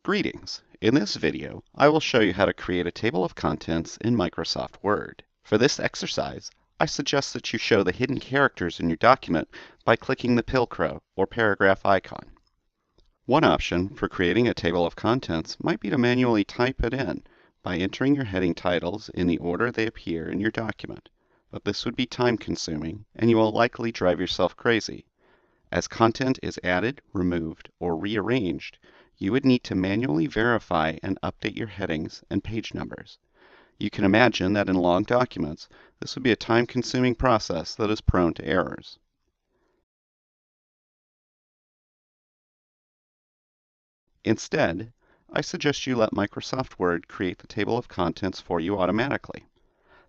Greetings! In this video, I will show you how to create a table of contents in Microsoft Word. For this exercise, I suggest that you show the hidden characters in your document by clicking the pilcrow or paragraph icon. One option for creating a table of contents might be to manually type it in by entering your heading titles in the order they appear in your document, but this would be time-consuming and you will likely drive yourself crazy. As content is added, removed, or rearranged, you would need to manually verify and update your headings and page numbers. You can imagine that in long documents, this would be a time-consuming process that is prone to errors. Instead, I suggest you let Microsoft Word create the table of contents for you automatically.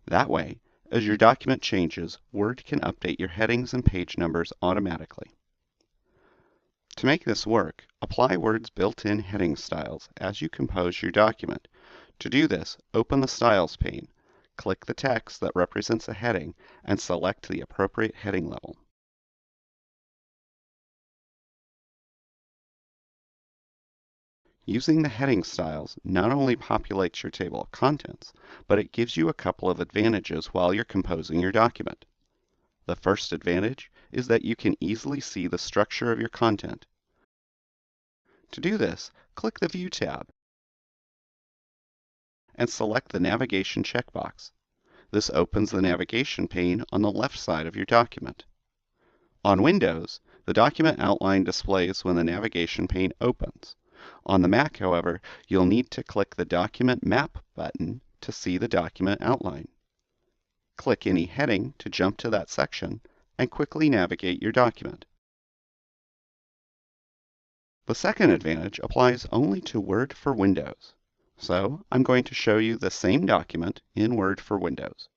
That way, as your document changes, Word can update your headings and page numbers automatically. To make this work, apply Word's built-in heading styles as you compose your document. To do this, open the Styles pane, click the text that represents a heading, and select the appropriate heading level. Using the heading styles not only populates your table of contents, but it gives you a couple of advantages while you're composing your document. The first advantage is that you can easily see the structure of your content. To do this, click the View tab and select the Navigation checkbox. This opens the navigation pane on the left side of your document. On Windows, the document outline displays when the navigation pane opens. On the Mac, however, you'll need to click the Document Map button to see the document outline. Click any heading to jump to that section and quickly navigate your document. The second advantage applies only to Word for Windows. So I'm going to show you the same document in Word for Windows.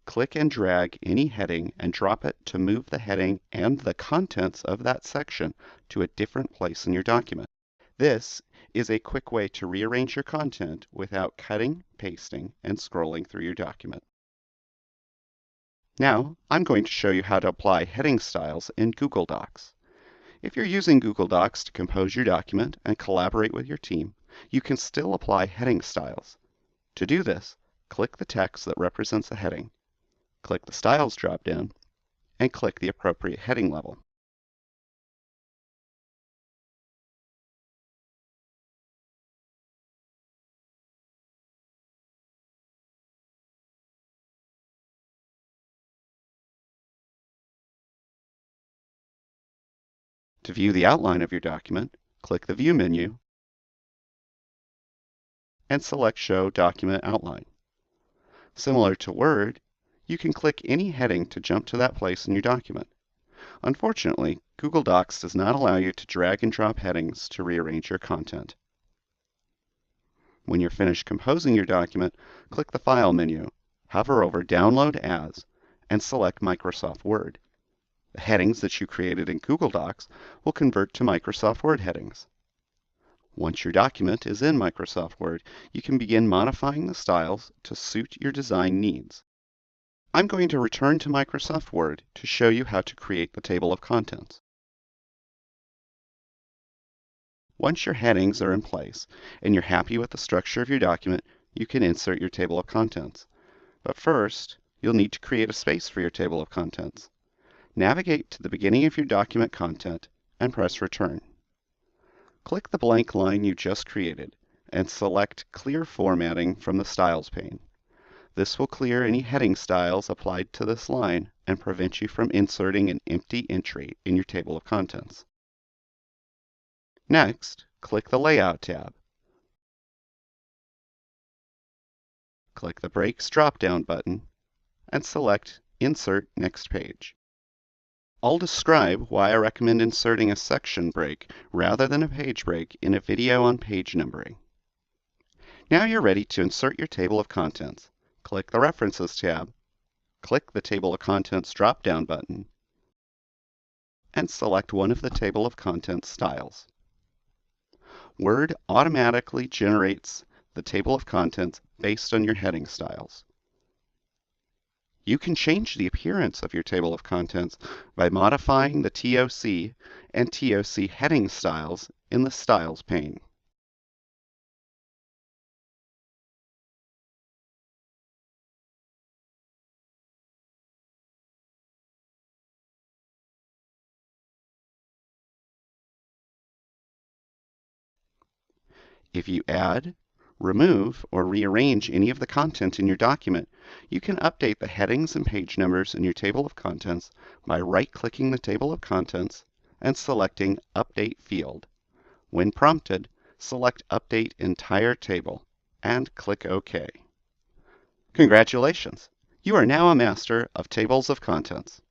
Click and drag any heading and drop it to move the heading and the contents of that section to a different place in your document. This is a quick way to rearrange your content without cutting, pasting, and scrolling through your document. Now, I'm going to show you how to apply heading styles in Google Docs. If you're using Google Docs to compose your document and collaborate with your team, you can still apply heading styles. To do this, click the text that represents a heading, click the Styles drop-down, and click the appropriate heading level. To view the outline of your document, click the View menu and select Show Document Outline. Similar to Word, you can click any heading to jump to that place in your document. Unfortunately, Google Docs does not allow you to drag and drop headings to rearrange your content. When you're finished composing your document, click the File menu, hover over Download As, and select Microsoft Word. The headings that you created in Google Docs will convert to Microsoft Word headings. Once your document is in Microsoft Word, you can begin modifying the styles to suit your design needs. I'm going to return to Microsoft Word to show you how to create the table of contents. Once your headings are in place and you're happy with the structure of your document, you can insert your table of contents. But first, you'll need to create a space for your table of contents. Navigate to the beginning of your document content and press Return. Click the blank line you just created and select Clear Formatting from the Styles pane. This will clear any heading styles applied to this line and prevent you from inserting an empty entry in your table of contents. Next, click the Layout tab. Click the Breaks drop-down button and select Insert Next Page. I'll describe why I recommend inserting a section break rather than a page break in a video on page numbering. Now you're ready to insert your table of contents. Click the References tab, click the Table of Contents drop-down button, and select one of the Table of Contents styles. Word automatically generates the table of contents based on your heading styles. You can change the appearance of your table of contents by modifying the TOC and TOC heading styles in the Styles pane. If you add, remove, or rearrange any of the content in your document, you can update the headings and page numbers in your table of contents by right-clicking the table of contents and selecting Update Field. When prompted, select Update Entire Table and click OK. Congratulations! You are now a master of tables of contents.